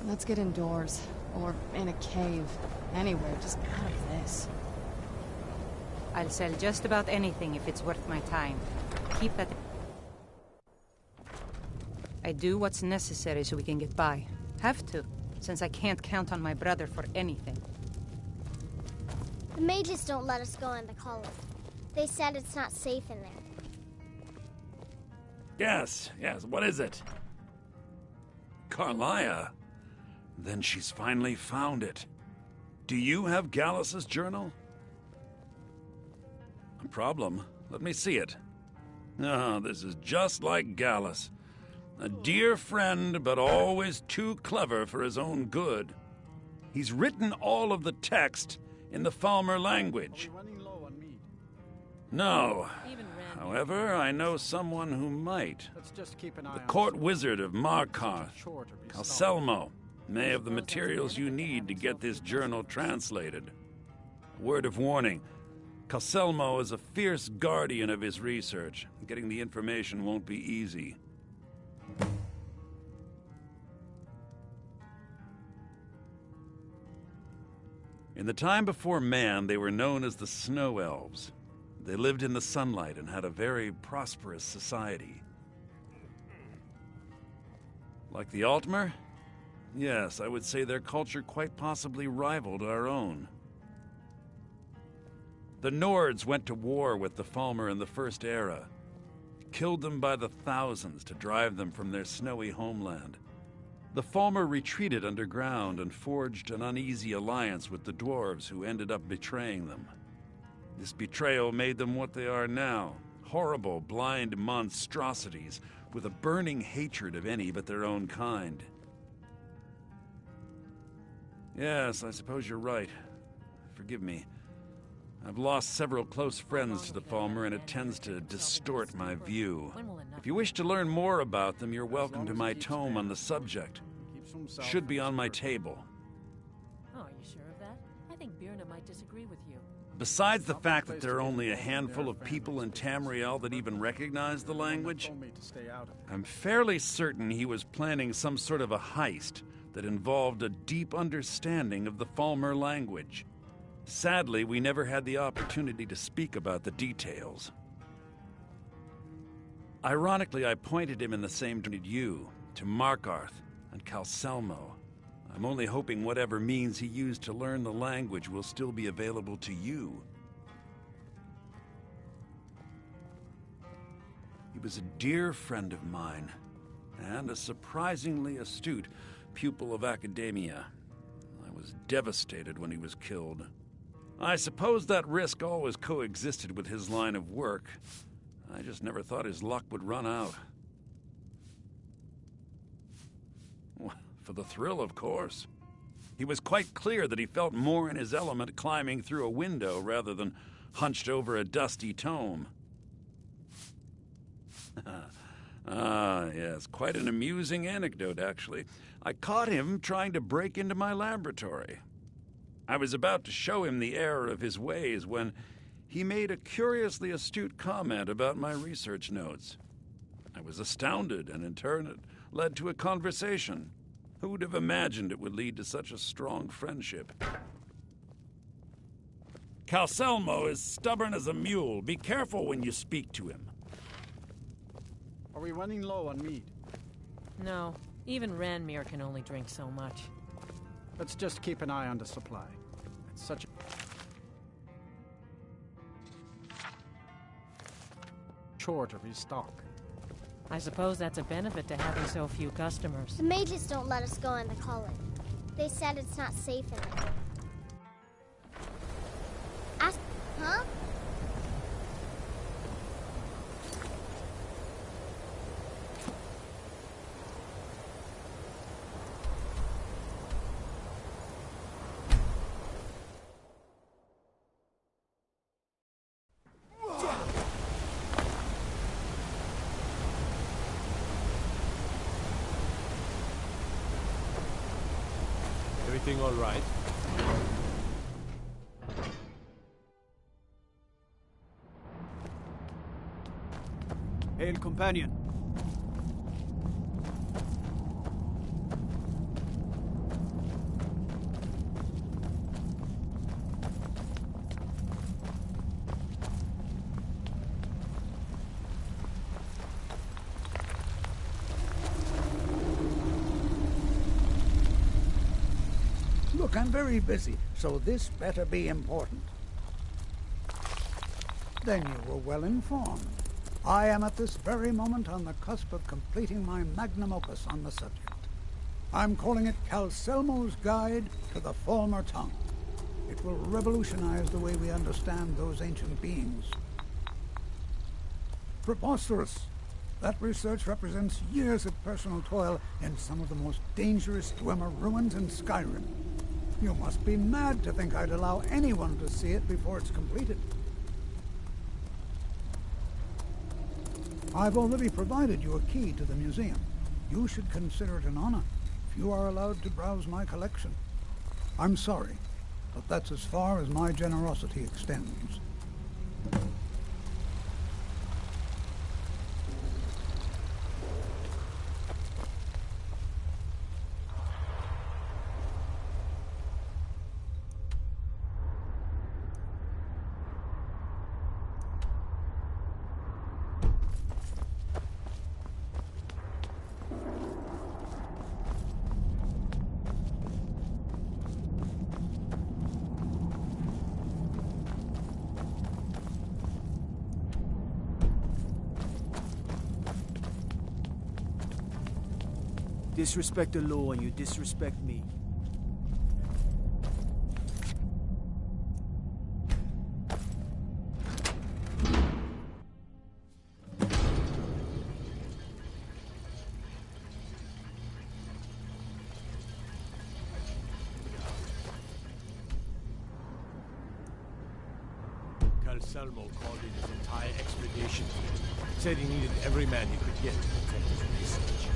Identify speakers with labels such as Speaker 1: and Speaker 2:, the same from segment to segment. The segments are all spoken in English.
Speaker 1: Let's get indoors. Or in a cave. Anywhere, just out of this.
Speaker 2: I'll sell just about anything if it's worth my time. Keep that... I do what's necessary so we can get by. Have to, since I can't count on my brother for anything.
Speaker 3: The mages don't let us go in the colony. They said it's not safe in there.
Speaker 4: Yes, what is it? Carlia? Then she's finally found it. Do you have Gallus's journal? A problem? Let me see it. Ah, this is just like Gallus. A dear friend, but always too clever for his own good. He's written all of the text in the Falmer language. No. However, I know someone who might. The court wizard of Markarth, Calselmo, may have the materials you need to get this journal translated. Word of warning, Calselmo is a fierce guardian of his research. Getting the information won't be easy. In the time before man, they were known as the Snow Elves. They lived in the sunlight and had a very prosperous society. Like the Altmer? Yes, I would say their culture quite possibly rivaled our own. The Nords went to war with the Falmer in the First Era, killed them by the thousands to drive them from their snowy homeland. The Falmer retreated underground and forged an uneasy alliance with the dwarves who ended up betraying them. This betrayal made them what they are now, horrible, blind monstrosities with a burning hatred of any but their own kind. Yes, I suppose you're right. Forgive me. I've lost several close friends to the Falmer, and it tends to distort my view. If you wish to learn more about them, you're welcome to my tome on the subject. Should be on my table.
Speaker 5: Oh, are you sure of that? I think Birna might disagree with you.
Speaker 4: Besides the fact that there are only a handful of people in Tamriel that even recognize the language, I'm fairly certain he was planning some sort of a heist that involved a deep understanding of the Falmer language. Sadly, we never had the opportunity to speak about the details. Ironically, I pointed him in the same direction you, to Markarth and Calselmo. I'm only hoping whatever means he used to learn the language will still be available to you. He was a dear friend of mine, and a surprisingly astute pupil of academia. I was devastated when he was killed. I suppose that risk always coexisted with his line of work. I just never thought his luck would run out. For the thrill, of course. He was quite clear that he felt more in his element climbing through a window rather than hunched over a dusty tome. Ah, yes, quite an amusing anecdote, actually. I caught him trying to break into my laboratory. I was about to show him the error of his ways when he made a curiously astute comment about my research notes. I was astounded, and in turn it led to a conversation. Who would have imagined it would lead to such a strong friendship? Calselmo is stubborn as a mule. Be careful when you speak to him.
Speaker 6: Are we running low on meat?
Speaker 5: No, even Ranmir can only drink so much.
Speaker 6: Let's just keep an eye on the supply. It's such a... chore to restock.
Speaker 5: I suppose that's a benefit to having so few customers.
Speaker 3: The mages don't let us go in the colony. They said it's not safe in there. Huh?
Speaker 7: Everything all right?
Speaker 6: Hail, companion.
Speaker 8: Look, I'm very busy, so this better be important. Then you were well informed. I am at this very moment on the cusp of completing my magnum opus on the subject. I'm calling it Calselmo's Guide to the Falmer Tongue. It will revolutionize the way we understand those ancient beings. Preposterous! That research represents years of personal toil in some of the most dangerous Dwemer ruins in Skyrim. You must be mad to think I'd allow anyone to see it before it's completed. I've already provided you a key to the museum. You should consider it an honor if you are allowed to browse my collection. I'm sorry, but that's as far as my generosity extends.
Speaker 9: Disrespect the law and you disrespect me.
Speaker 7: Calselmo called in his entire expedition. Said he needed every man he could get to protect his research.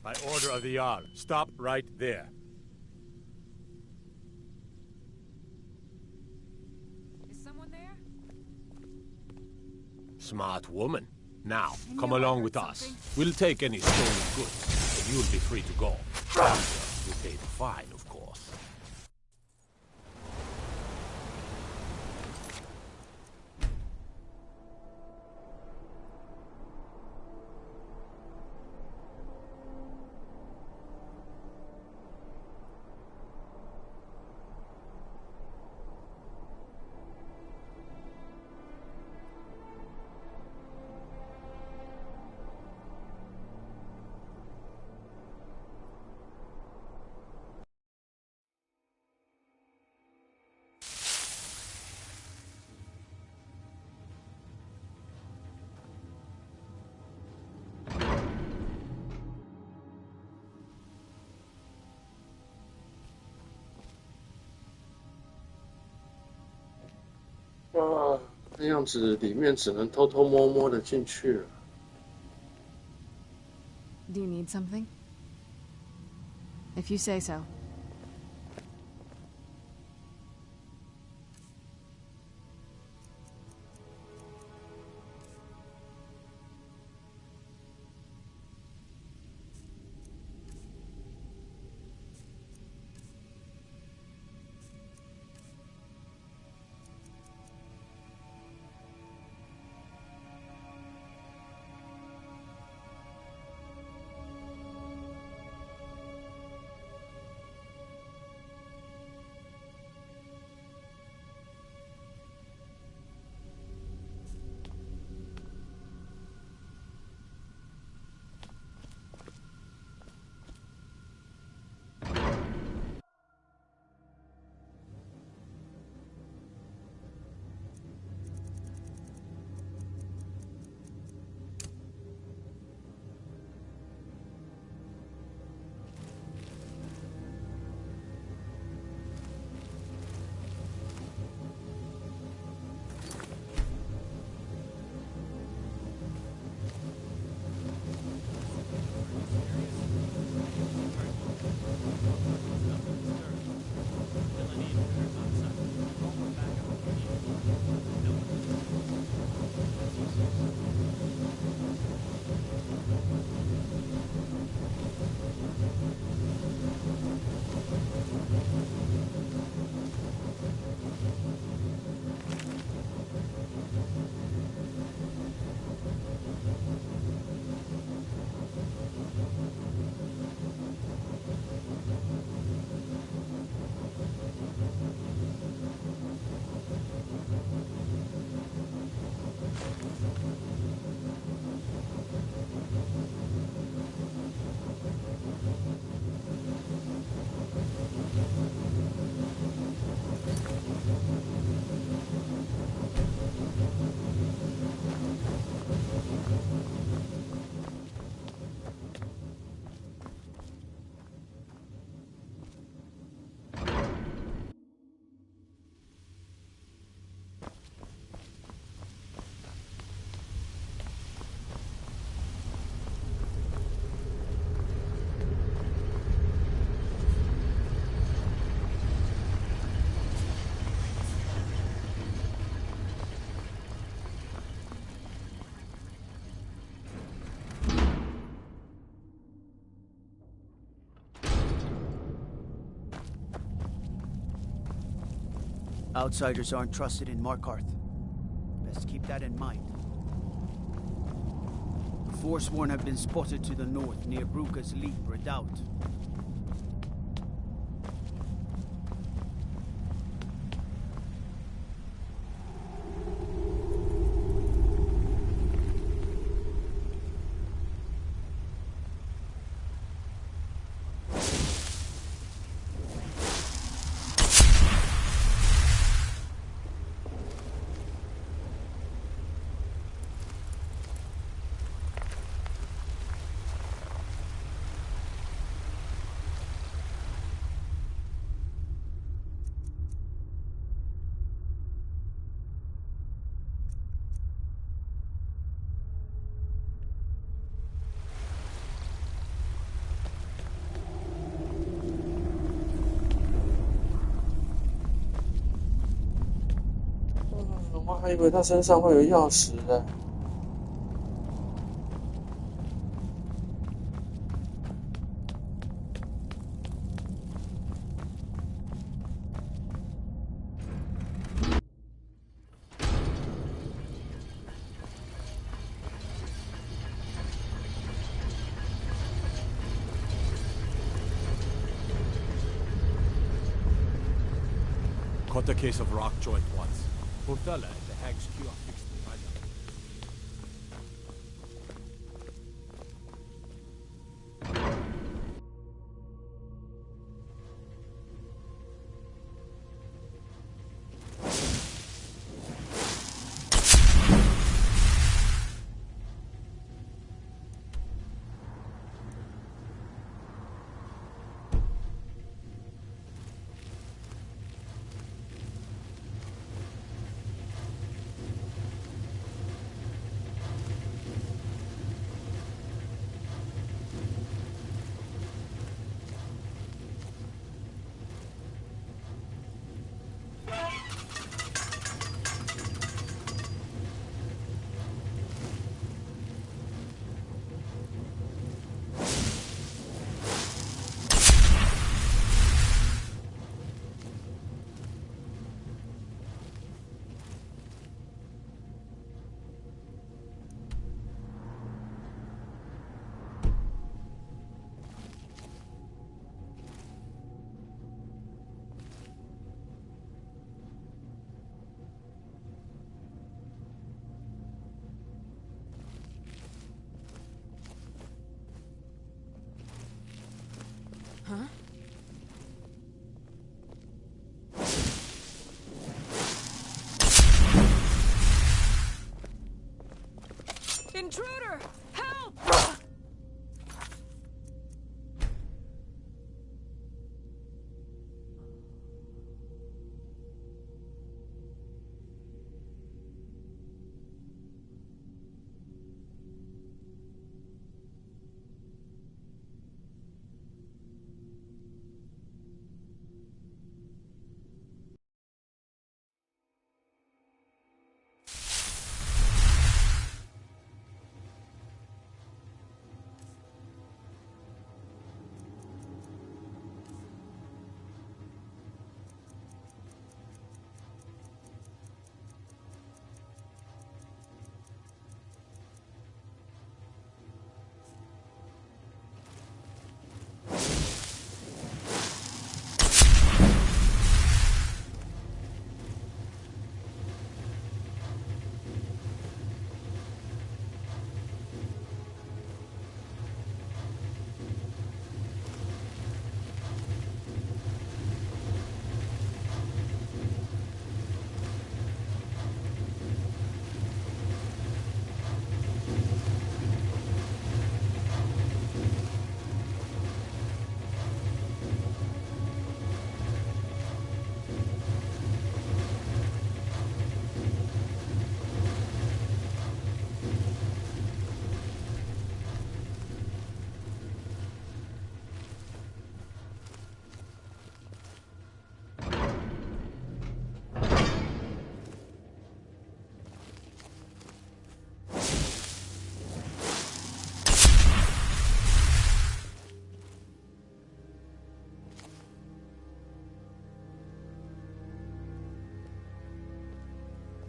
Speaker 7: By order of the Jarl, stop right there.
Speaker 2: Is someone there?
Speaker 7: Smart woman. Now, come along with us. We'll take any stolen goods, and you'll be free to go. You pay the fine, of course.
Speaker 10: 哇，那样子里面只能偷偷摸摸的进去了。
Speaker 1: Do you need something? If you say so.
Speaker 9: Outsiders aren't trusted in Markarth. Best keep that in mind. The Forsworn have been spotted to the north, near Bruka's Leap Redoubt.
Speaker 10: 我还以为他身上会有钥匙呢。
Speaker 7: Caught a case of rock joint once. Portala and the Hag's Q are fixed in right now.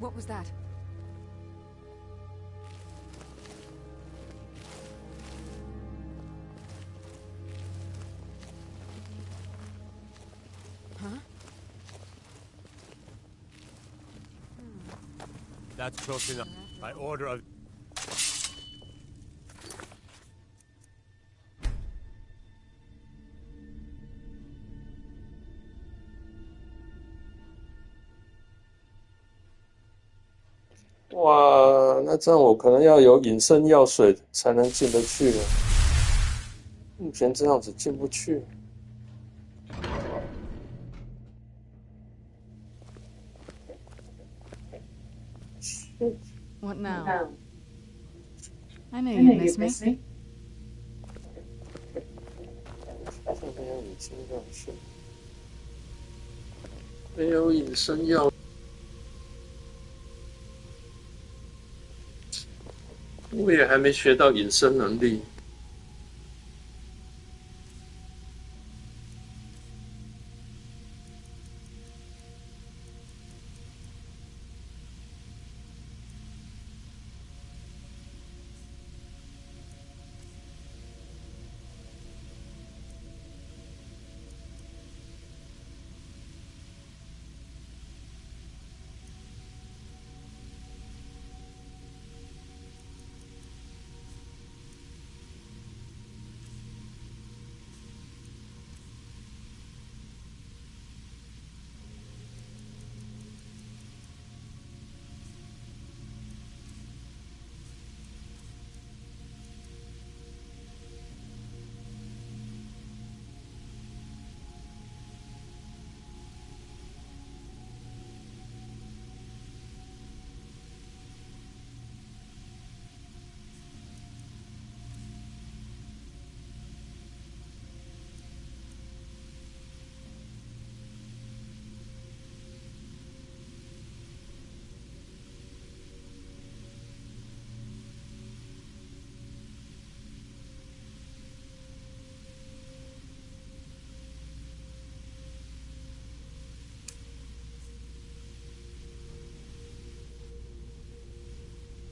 Speaker 2: What was that?
Speaker 1: Huh?
Speaker 7: That's close enough. By order of...
Speaker 10: 哇，那这样我可能要有隐身药水才能进得去了。目前这样子进不去。
Speaker 1: What now? I knew you'd miss me.
Speaker 10: 好像没有隐身药水，没有隐身药。我也还没学到隐身能力。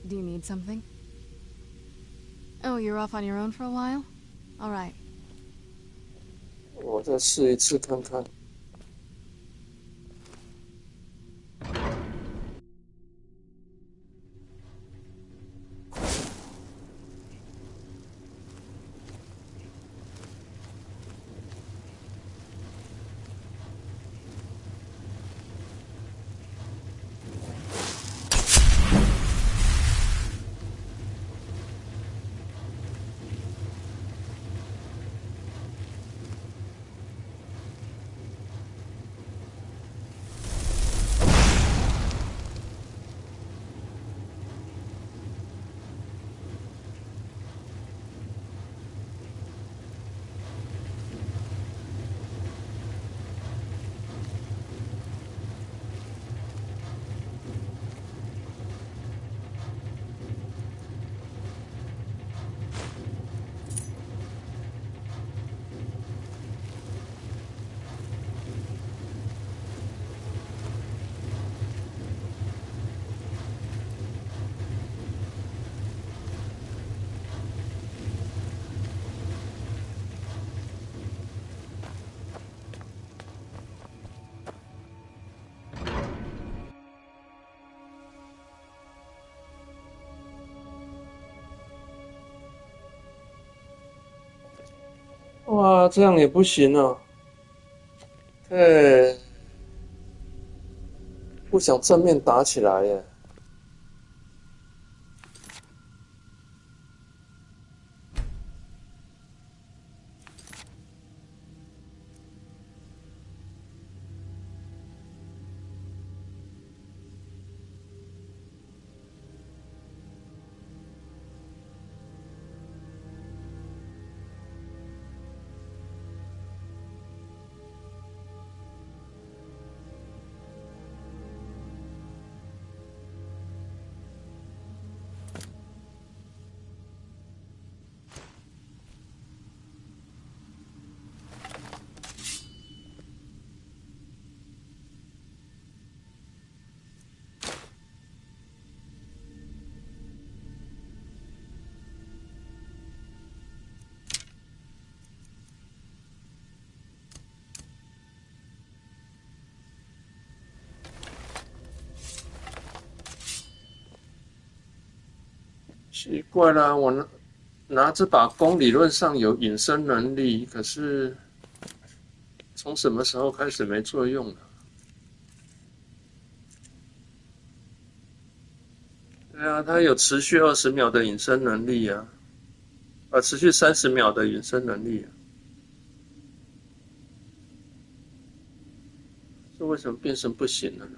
Speaker 1: Do you need something? Oh, you're off on your own for a while? All right.
Speaker 10: 我再试一次看看。哇，这样也不行啊！不想正面打起来耶。奇怪啦，我拿这把弓理论上有隐身能力，可是从什么时候开始没作用了？对啊，它有持续20秒的隐身能力啊，持续30秒的隐身能力啊。这为什么变成不行了呢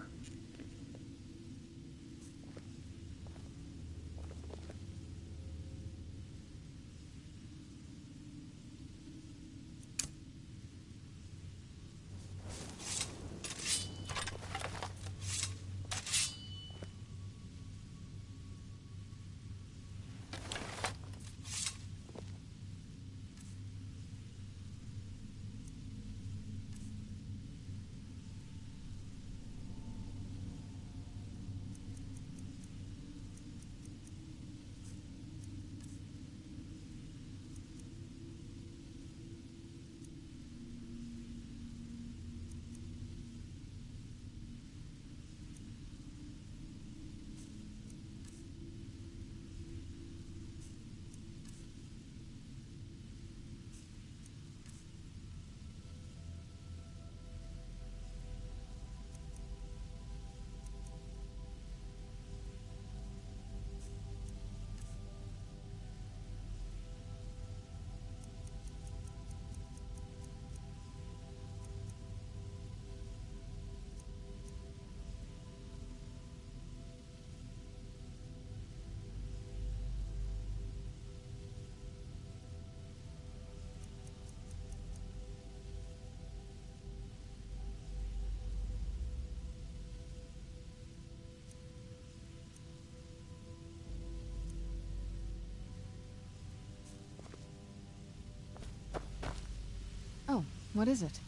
Speaker 10: ？Oh,
Speaker 1: what is it?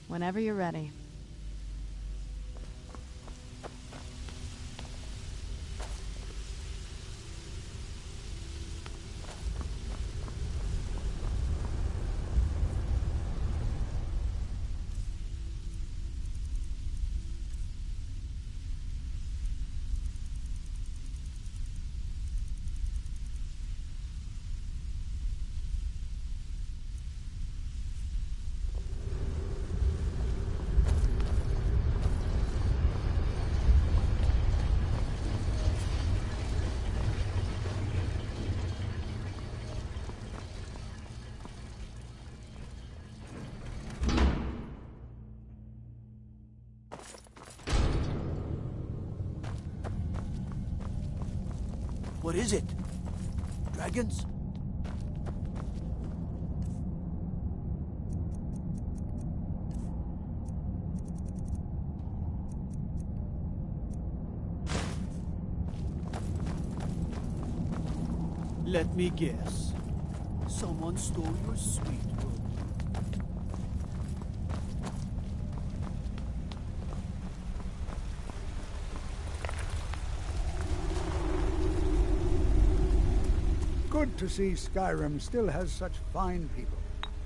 Speaker 1: Whenever you're ready.
Speaker 9: What is it? Dragons? Let me guess. Someone stole your sweet robe.
Speaker 8: Good to see Skyrim still has such fine people.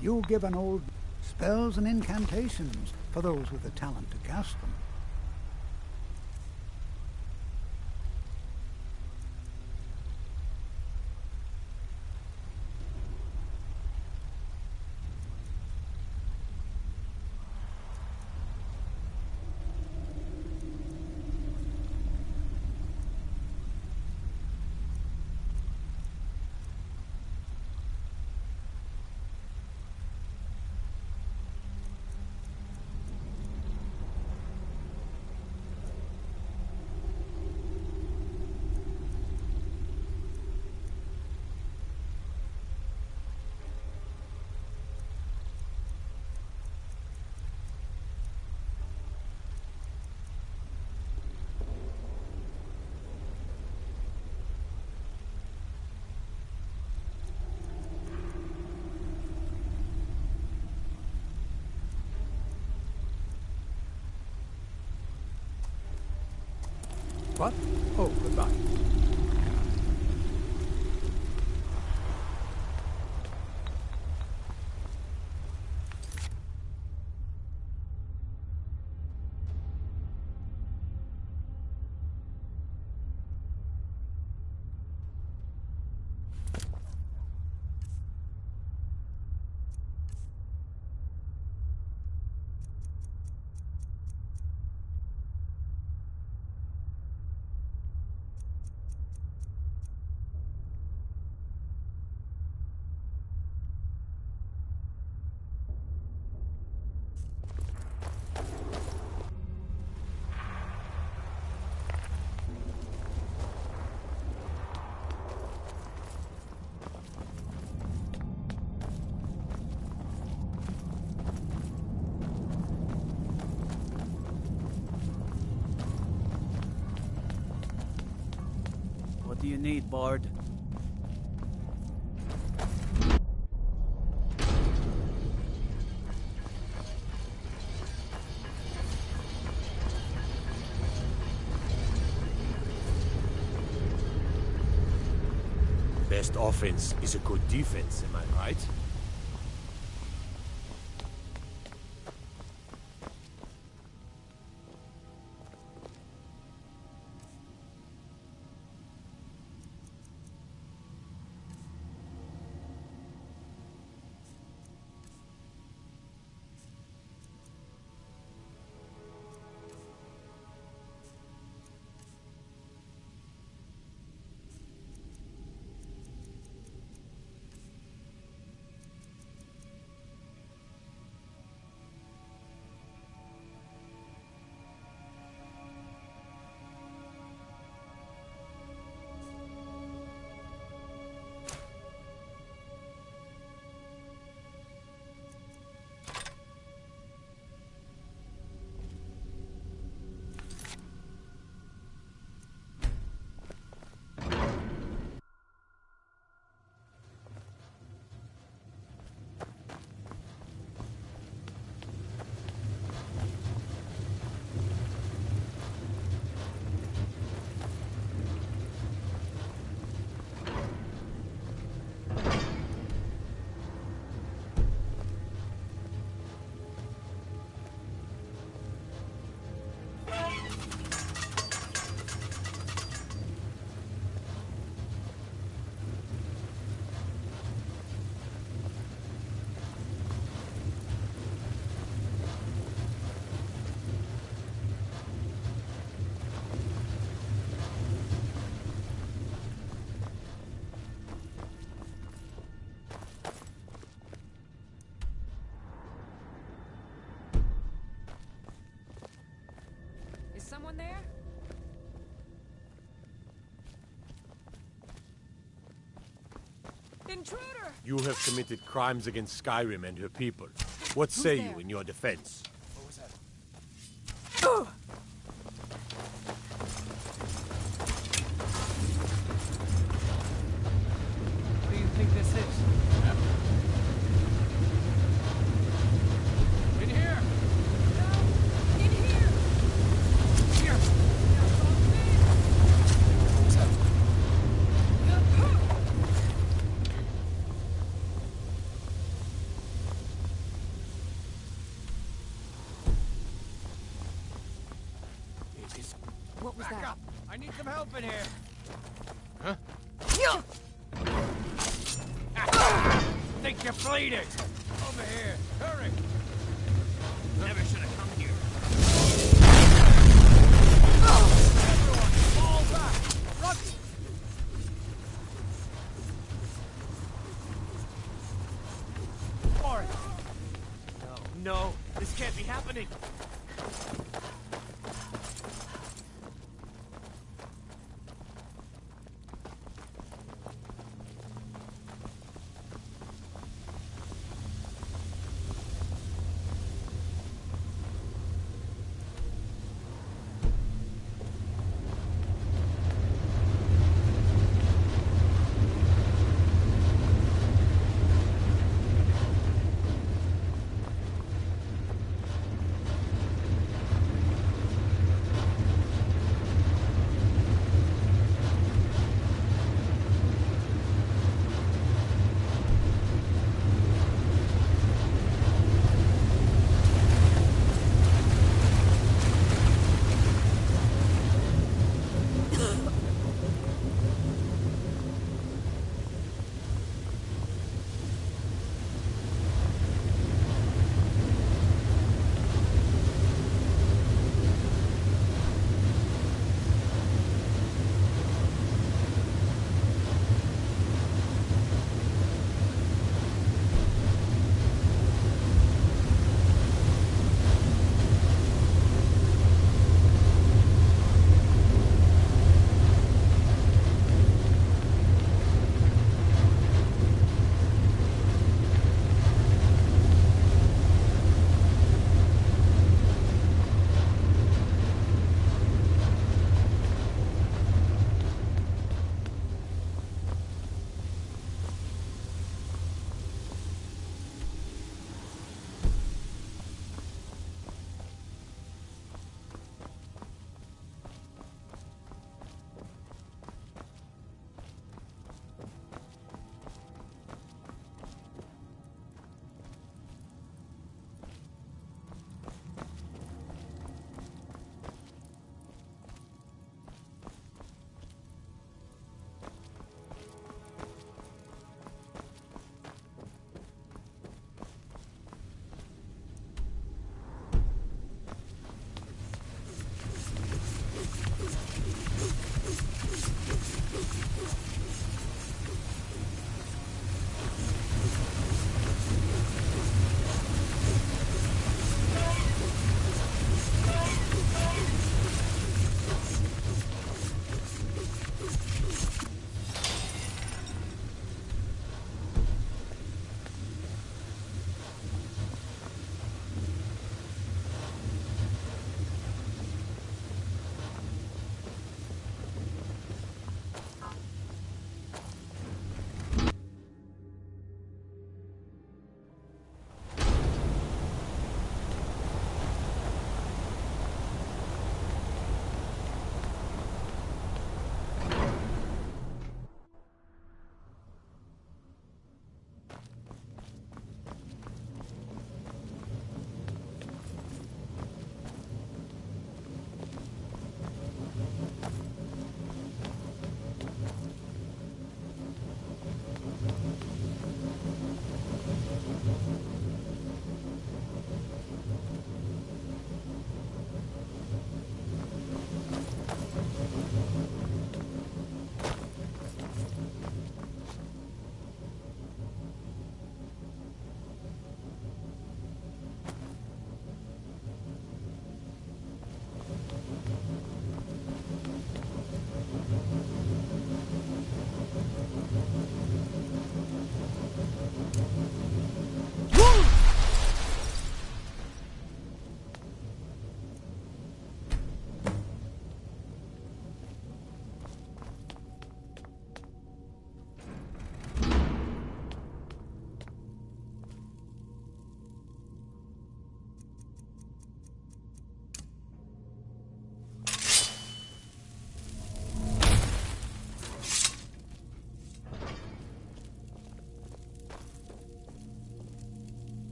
Speaker 8: You give an old spells and incantations for those with the talent to cast them. What? Oh, goodbye.
Speaker 9: do you need, Bard?
Speaker 7: Best offense is a good defense, am I right?
Speaker 5: Someone there? Intruder!
Speaker 7: You have committed crimes against Skyrim and her people. What say you in your defense?
Speaker 9: What was that?
Speaker 6: What do you think this is? In here!
Speaker 5: In here!
Speaker 6: Here!
Speaker 5: What was
Speaker 6: Back
Speaker 5: that?
Speaker 6: up! I need some help in here!
Speaker 7: Huh?
Speaker 6: Think you're bleeding! Over here! Hurry! Never should have come here. Everyone, fall back! Run! Forrest!
Speaker 9: No, this can't be happening.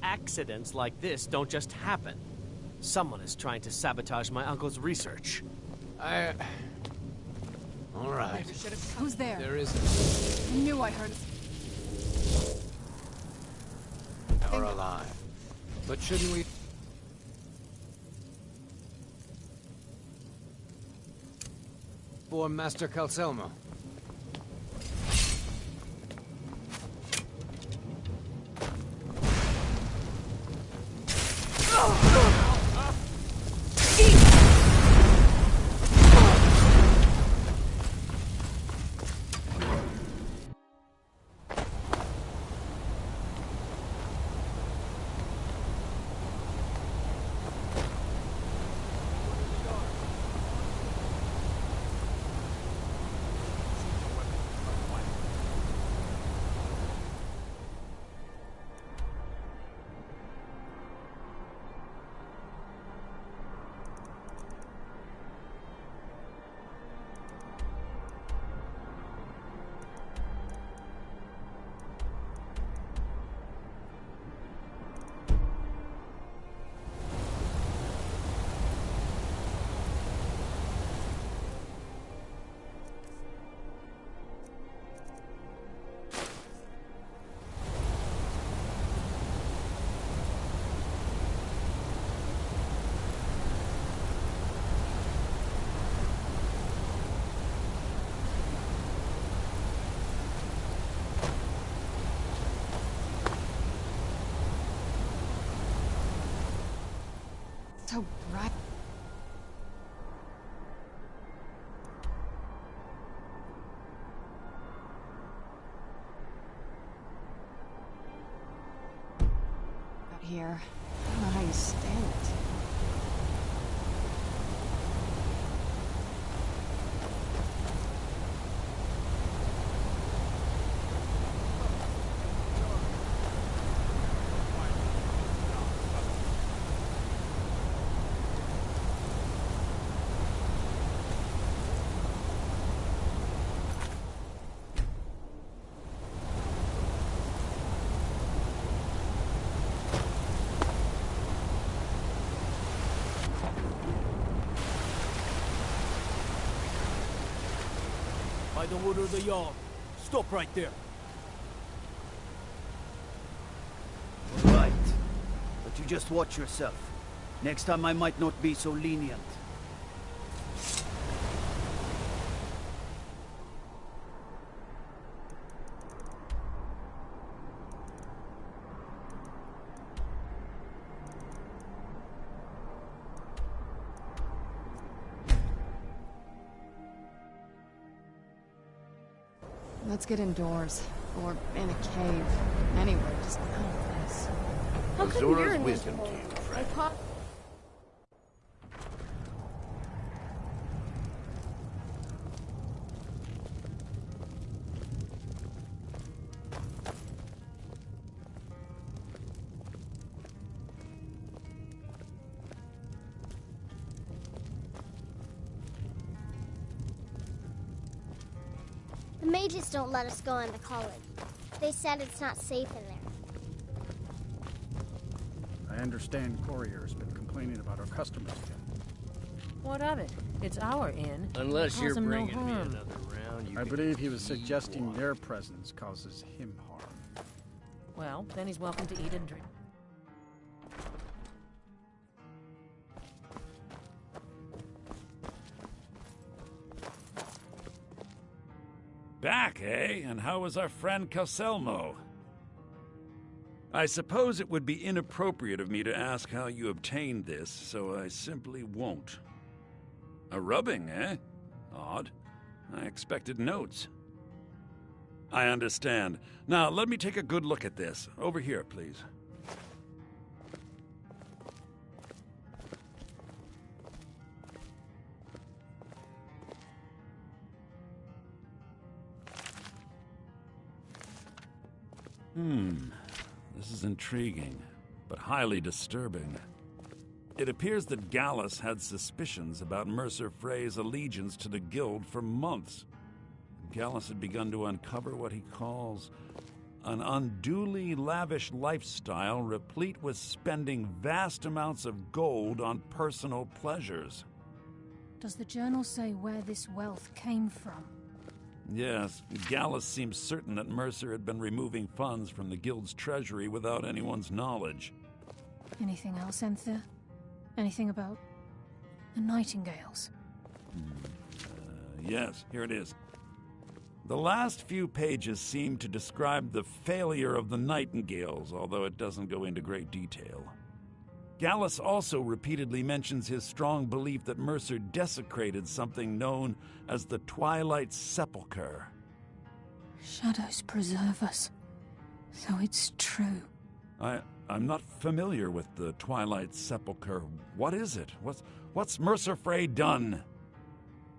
Speaker 11: accidents like this don't just happen. Someone is trying to sabotage my uncle's research.
Speaker 6: All right.
Speaker 1: Who's there?
Speaker 6: There is.
Speaker 1: I knew I heard.
Speaker 6: Are alive. But shouldn't we? For Master Calcelmo.
Speaker 1: So bright. Out here. I don't know how you stand it.
Speaker 9: By the order of the Jarl. Stop right there. Right. But you just watch yourself. Next time I might not be so lenient.
Speaker 1: Let's get indoors. Or in a cave. Anywhere, just out of this.
Speaker 3: How come you're
Speaker 7: Azura's
Speaker 3: in this
Speaker 7: wisdom to
Speaker 3: hole?
Speaker 7: you, friend.
Speaker 3: I caught... The mages don't let us go into college. They said it's not safe in there.
Speaker 8: I understand Courier's been complaining about our customers again.
Speaker 5: What of it? It's our inn.
Speaker 6: Unless
Speaker 5: Cause
Speaker 6: you're
Speaker 5: him no
Speaker 6: bringing me
Speaker 5: harm.
Speaker 6: another round, you
Speaker 8: I
Speaker 6: can
Speaker 8: believe he was
Speaker 6: keep
Speaker 8: suggesting
Speaker 6: one.
Speaker 8: their presence causes him harm.
Speaker 5: Well, then he's welcome to eat and drink.
Speaker 4: Back, eh? And how was our friend Calcelmo? I suppose it would be inappropriate of me to ask how you obtained this, so I simply won't. A rubbing, eh? Odd. I expected notes. I understand. Now, let me take a good look at this. Over here, please. This is intriguing, but highly disturbing. It appears that Gallus had suspicions about Mercer Frey's allegiance to the Guild for months. Gallus had begun to uncover what he calls an unduly lavish lifestyle replete with spending vast amounts of gold on personal pleasures.
Speaker 12: Does the journal say where this wealth came from?
Speaker 4: Yes, Gallus seems certain that Mercer had been removing funds from the guild's treasury without anyone's knowledge.
Speaker 12: Anything else, Enther? Anything about the Nightingales?
Speaker 4: Yes, here it is. The last few pages seem to describe the failure of the Nightingales, although it doesn't go into great detail. Gallus also repeatedly mentions his strong belief that Mercer desecrated something known as the Twilight Sepulchre.
Speaker 12: Shadows preserve us. So it's true.
Speaker 4: I'm not familiar with the Twilight Sepulchre. What is it? What's Mercer Frey done?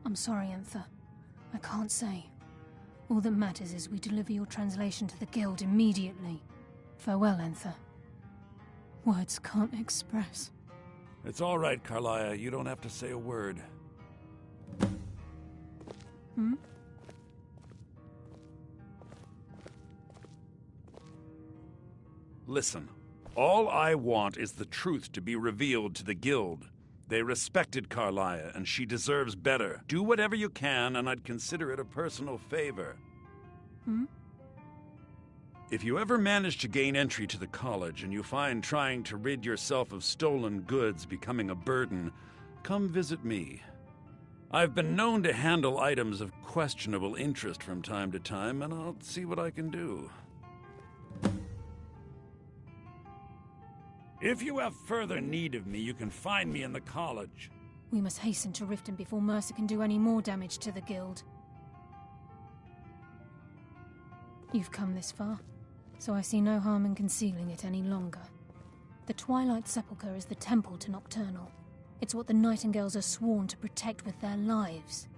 Speaker 12: I'm sorry, Enther. I can't say. All that matters is we deliver your translation to the guild immediately. Farewell, Enther. Words can't express.
Speaker 4: It's all right, Carlia. You don't have to say a word.
Speaker 12: Hmm?
Speaker 4: Listen, all I want is the truth to be revealed to the guild. They respected Carlia, and she deserves better. Do whatever you can, and I'd consider it a personal favor.
Speaker 12: Hmm?
Speaker 4: If you ever manage to gain entry to the college and you find trying to rid yourself of stolen goods becoming a burden, come visit me. I've been known to handle items of questionable interest from time to time, and I'll see what I can do. If you have further need of me, you can find me in the college.
Speaker 12: We must hasten to Riften before Mercer can do any more damage to the guild. You've come this far, so I see no harm in concealing it any longer. The Twilight Sepulchre is the temple to Nocturnal. It's what the Nightingales are sworn to protect with their lives.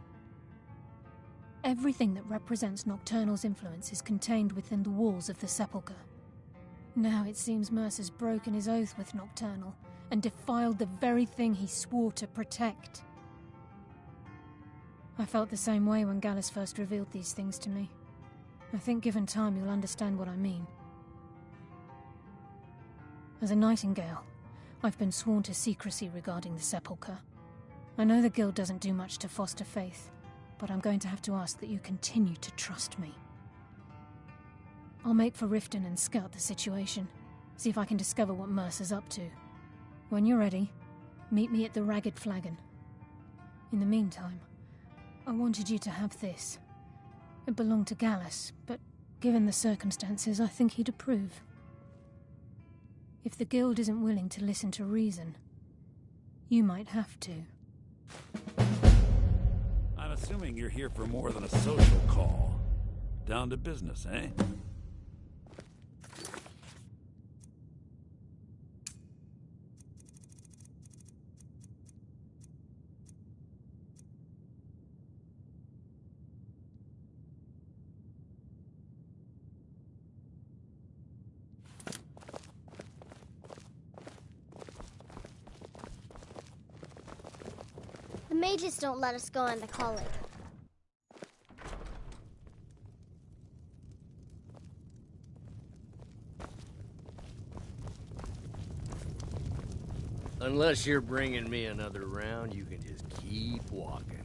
Speaker 12: Everything that represents Nocturnal's influence is contained within the walls of the Sepulchre. Now it seems Mercer's broken his oath with Nocturnal and defiled the very thing he swore to protect. I felt the same way when Gallus first revealed these things to me. I think given time you'll understand what I mean. As a Nightingale, I've been sworn to secrecy regarding the Sepulchre. I know the guild doesn't do much to foster faith, but I'm going to have to ask that you continue to trust me. I'll make for Riften and scout the situation, see if I can discover what Mercer's up to. When you're ready, meet me at the Ragged Flagon. In the meantime, I wanted you to have this. It belonged to Gallus, but given the circumstances, I think he'd approve. If the guild isn't willing to listen to reason, you might have to.
Speaker 4: I'm assuming you're here for more than a social call. Down to business, eh?
Speaker 3: The mages don't let us go in the college.
Speaker 11: Unless you're bringing me another round, you can just keep walking.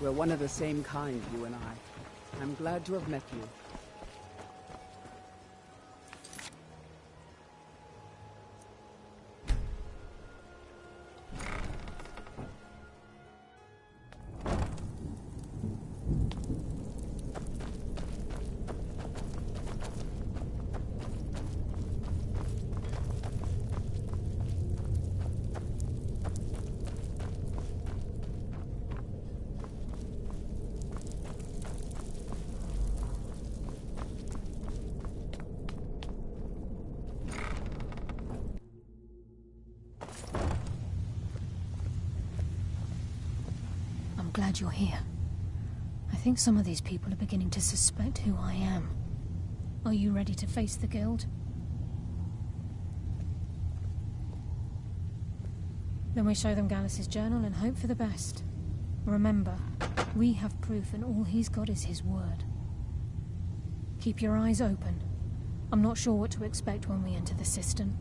Speaker 13: We're one of the same kind, you and I. I'm glad to have met you.
Speaker 12: Glad you're here. I think some of these people are beginning to suspect who I am. Are you ready to face the Guild? Then we show them Gallus's journal and hope for the best. Remember, we have proof and all he's got is his word. Keep your eyes open. I'm not sure what to expect when we enter the cistern.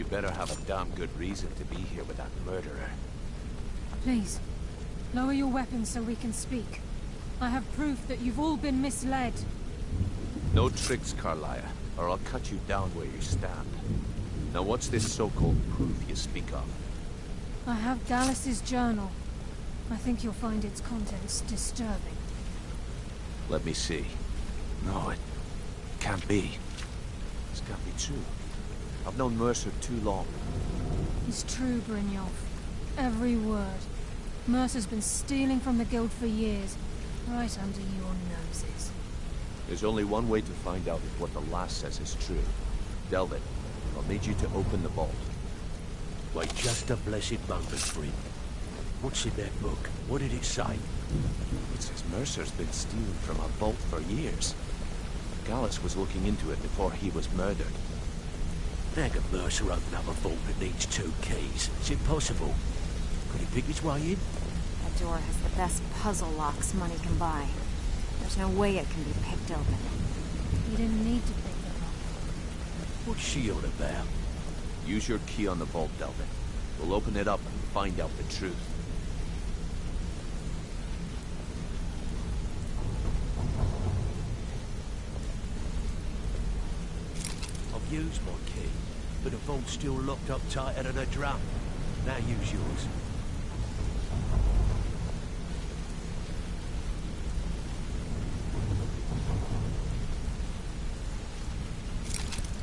Speaker 7: Better have a damn good reason to be here with that murderer.
Speaker 12: Please, lower your weapons so we can speak. I have proof that you've all been misled.
Speaker 7: No tricks, Carlia, or I'll cut you down where you stand. Now what's this so-called proof you speak of?
Speaker 12: I have Gallus's journal. I think you'll find its contents disturbing.
Speaker 7: Let me see. No, it can't be. This can't be true. I've known Mercer too long.
Speaker 12: It's true, Brynjolf. Every word. Mercer's been stealing from the Guild for years, right under your noses.
Speaker 7: There's only one way to find out if what the lass says is true. Delvin, I'll need you to open the vault.
Speaker 14: Wait just a blessed moment, Bryn. What's in that book? What did it say?
Speaker 7: It says Mercer's been stealing from a vault for years. Gallus was looking into it before he was murdered.
Speaker 14: How can Mercer open up a vault that needs 2 keys? It's impossible. Could he pick his way in?
Speaker 15: That door has the best puzzle locks money can buy. There's no way it can be picked open.
Speaker 12: You didn't need to pick them up.
Speaker 14: What's she on about?
Speaker 7: Use your key on the vault, Delvin. We'll open it up and find out the truth.
Speaker 14: I've used my key, but the vault's still locked up tighter than a drum. Now use yours.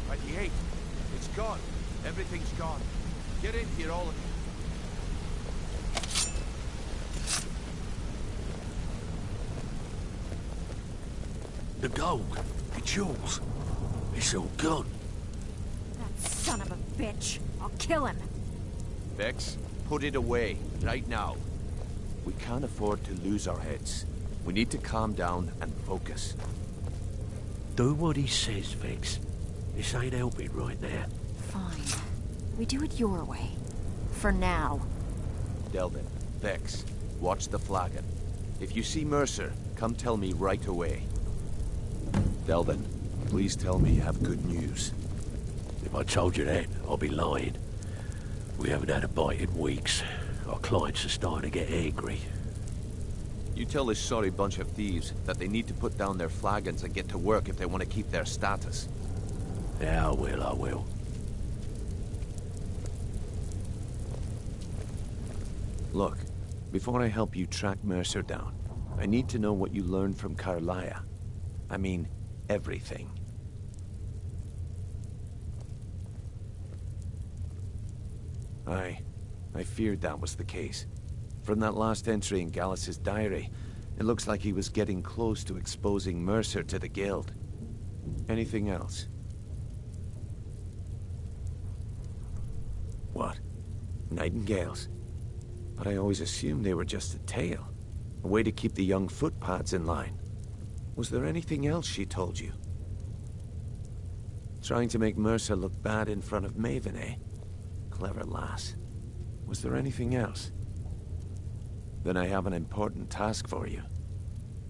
Speaker 6: Right, the 8. It's gone. Everything's gone. Get in here, all of you.
Speaker 14: The gold. It's yours. It's all gone.
Speaker 15: That son of a bitch. I'll kill him.
Speaker 7: Vex, put it away, right now. We can't afford to lose our heads. We need to calm down and focus.
Speaker 14: Do what he says, Vex. This ain't helping right now.
Speaker 15: Fine. We do it your way. For now.
Speaker 7: Delvin, Vex, watch the flagon. If you see Mercer, come tell me right away. Delvin, please tell me you have good news.
Speaker 14: If I told you that, I'll be lying. We haven't had a bite in weeks. Our clients are starting to get angry.
Speaker 7: You tell this sorry bunch of thieves that they need to put down their flagons and get to work if they want to keep their status.
Speaker 14: Yeah, I will.
Speaker 7: Look, before I help you track Mercer down, I need to know what you learned from Carlia. I mean, everything. I feared that was the case. From that last entry in Gallus's diary, it looks like he was getting close to exposing Mercer to the Guild. Anything else? What? Nightingales? But I always assumed they were just a tale. A way to keep the young footpads in line. Was there anything else she told you? Trying to make Mercer look bad in front of Maven, eh? Clever lass. Was there anything else? Then I have an important task for you.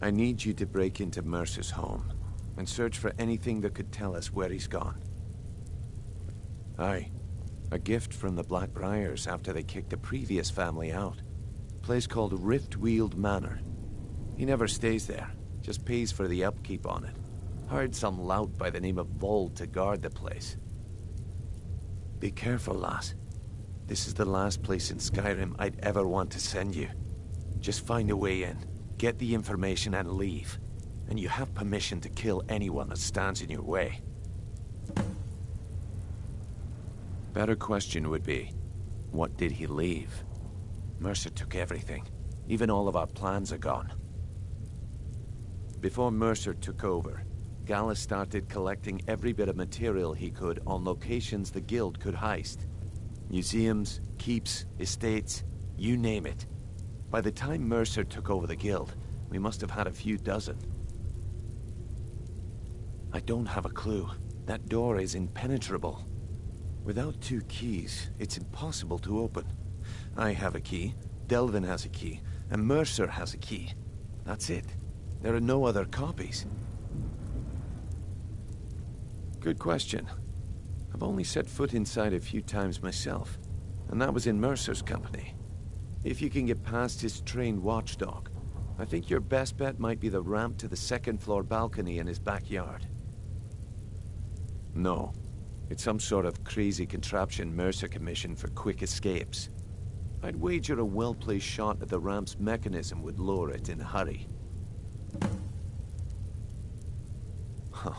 Speaker 7: I need you to break into Mercer's home and search for anything that could tell us where he's gone. Aye. A gift from the Blackbriars after they kicked the previous family out. A place called Riftweald Manor. He never stays there, just pays for the upkeep on it. Hired some lout by the name of Vold to guard the place. Be careful, lass. This is the last place in Skyrim I'd ever want to send you. Just find a way in, get the information and leave. And you have permission to kill anyone that stands in your way. Better question would be, what did he leave? Mercer took everything. Even all of our plans are gone. Before Mercer took over, Gallus started collecting every bit of material he could on locations the Guild could heist. Museums, keeps, estates, you name it. By the time Mercer took over the Guild, we must have had a few dozen. I don't have a clue. That door is impenetrable. Without 2 keys, it's impossible to open. I have a key, Delvin has a key, and Mercer has a key. That's it. There are no other copies. Good question. I've only set foot inside a few times myself, and that was in Mercer's company. If you can get past his trained watchdog, I think your best bet might be the ramp to the 2nd floor balcony in his backyard. No. It's some sort of crazy contraption Mercer commissioned for quick escapes. I'd wager a well-placed shot at the ramp's mechanism would lower it in a hurry. Huh.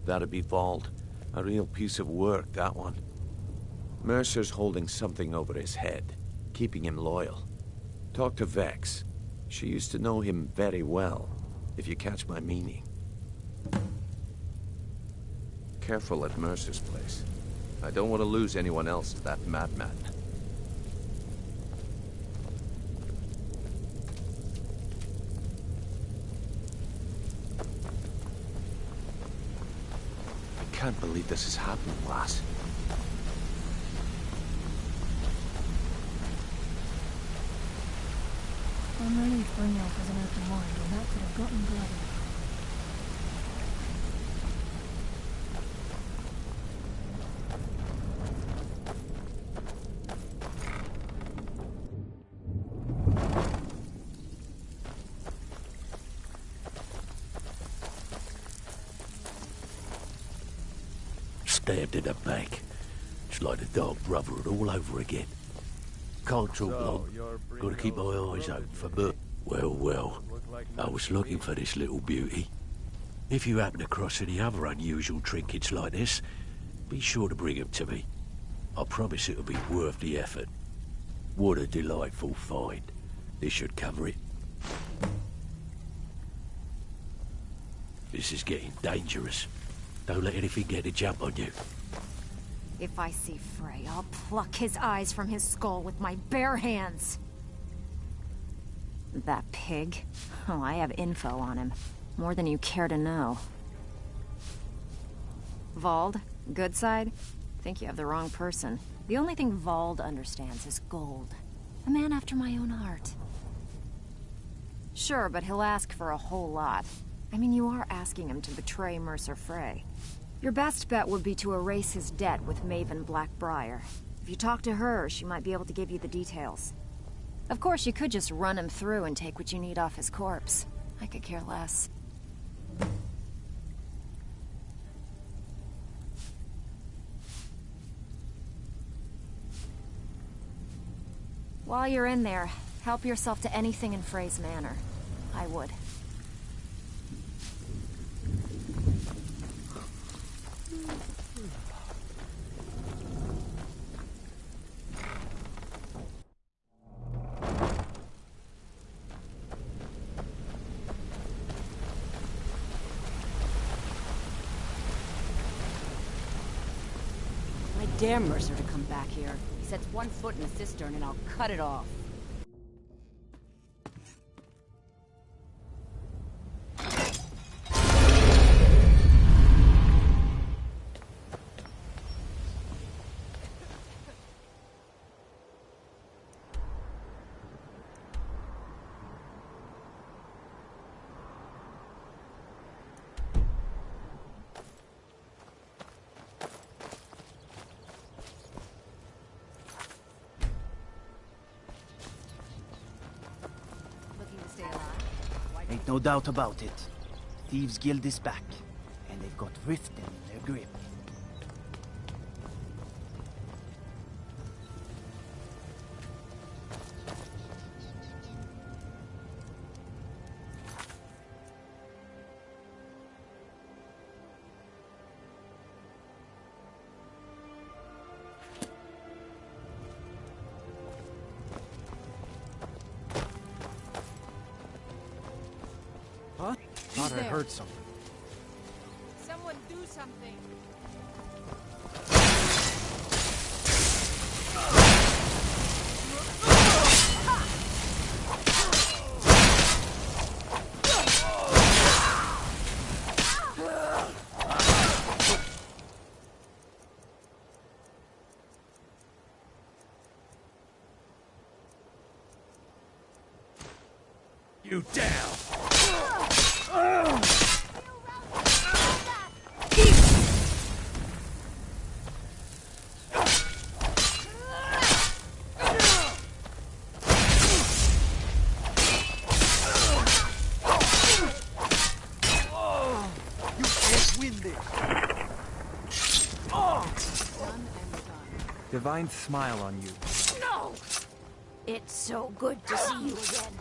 Speaker 7: That'd be Vold. A real piece of work, that one. Mercer's holding something over his head, keeping him loyal. Talk to Vex. She used to know him very well, if you catch my meaning. Careful at Mercer's place. I don't want to lose anyone else to that madman. I can't believe this is happening, lass.
Speaker 12: I'm relieved Brynjolf has an open mind, or that could have gotten bloody.
Speaker 14: Stabbed in the back. It's like the Dark Brotherhood all over again. Can't talk long. Gotta keep my eyes open for murder. Well. I was looking for this little beauty. If you happen across any other unusual trinkets like this, be sure to bring them to me. I promise it'll be worth the effort. What a delightful find. This should cover it. This is getting dangerous. Don't let anything get a jump on you.
Speaker 15: If I see Frey, I'll pluck his eyes from his skull with my bare hands. That pig? Oh, I have info on him. More than you care to know. Vold? Good side? Think you have the wrong person. The only thing Vold understands is gold. A man after my own heart. Sure, but he'll ask for a whole lot. I mean, you are asking him to betray Mercer Frey. Your best bet would be to erase his debt with Maven Blackbriar. If you talk to her, she might be able to give you the details. Of course, you could just run him through and take what you need off his corpse. I could care less. While you're in there, help yourself to anything in Frey's manor. I would.
Speaker 2: Dare Mercer to come back here. He sets one foot in the cistern and I'll cut it off.
Speaker 9: Ain't no doubt about it. Thieves' Guild is back, and they've got Riften in their grip.
Speaker 16: Thought I heard something.
Speaker 2: Someone do something.
Speaker 6: You down!
Speaker 16: Divine smile on you.
Speaker 15: No! It's so good to see you again.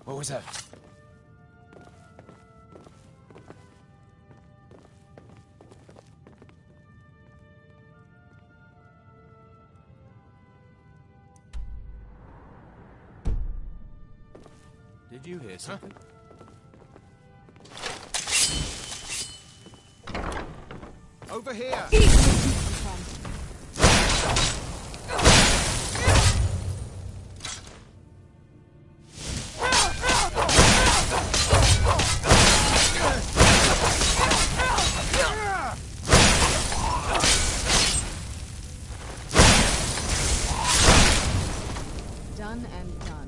Speaker 16: What was that?
Speaker 6: Did you hear something? Over here!
Speaker 1: Done and done.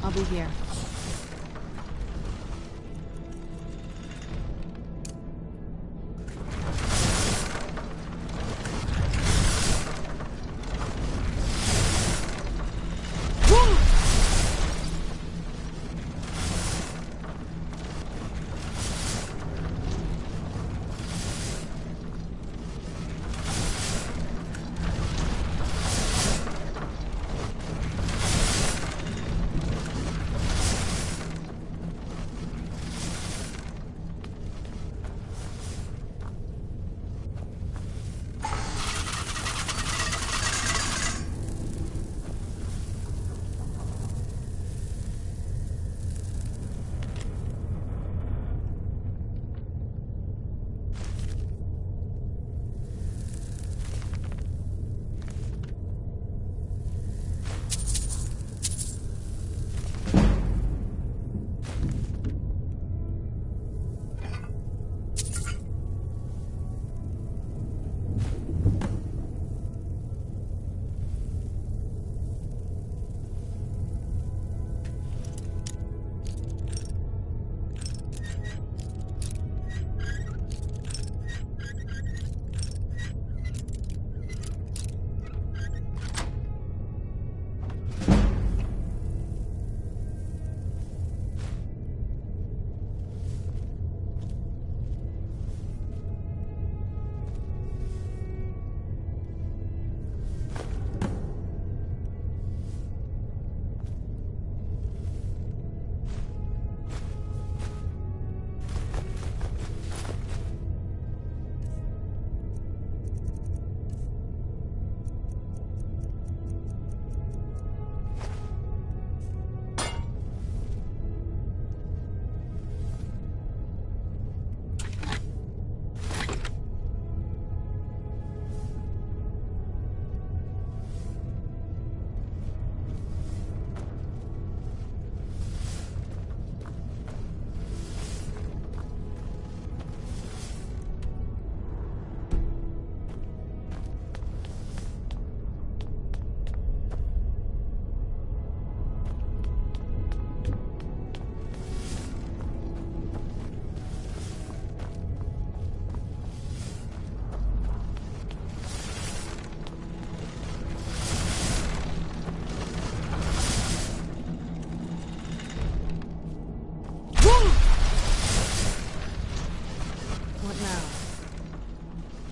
Speaker 1: I'll be here.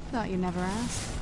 Speaker 1: Thought you'd never ask.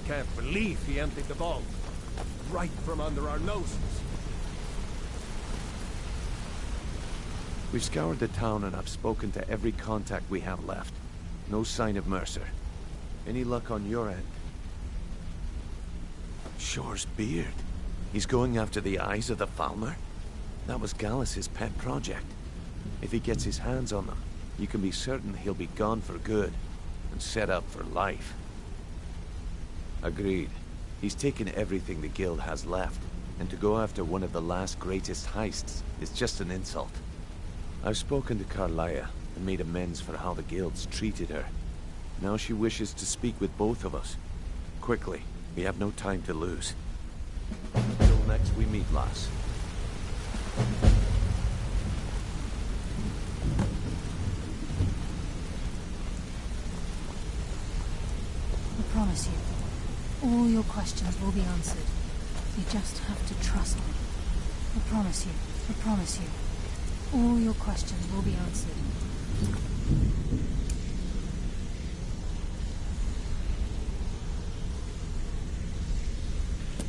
Speaker 11: Can't believe he emptied the vault. Right from under our noses.
Speaker 7: We've scoured the town and I've spoken to every contact we have left. No sign of Mercer. Any luck on your end? Shore's beard. He's going after the eyes of the Falmer? That was Gallus's pet project. If he gets his hands on them, you can be certain he'll be gone for good and set up for life. Agreed. He's taken everything the Guild has left, and to go after one of the last greatest heists is just an insult. I've spoken to Carlia and made amends for how the Guild's treated her. Now she wishes to speak with both of us. Quickly, we have no time to lose. Until next we meet, lass.
Speaker 12: I promise you, all your questions will be answered. You just have to trust me. I promise you. I promise you. All your questions will be answered.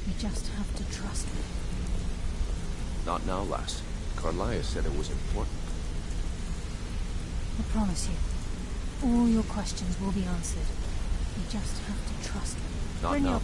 Speaker 12: You just have to trust me.
Speaker 7: Not now, lass. Carlia said it was important.
Speaker 12: I promise you. All your questions will be answered. You just have to trust me.
Speaker 7: Not
Speaker 12: Bring
Speaker 7: now.
Speaker 12: your...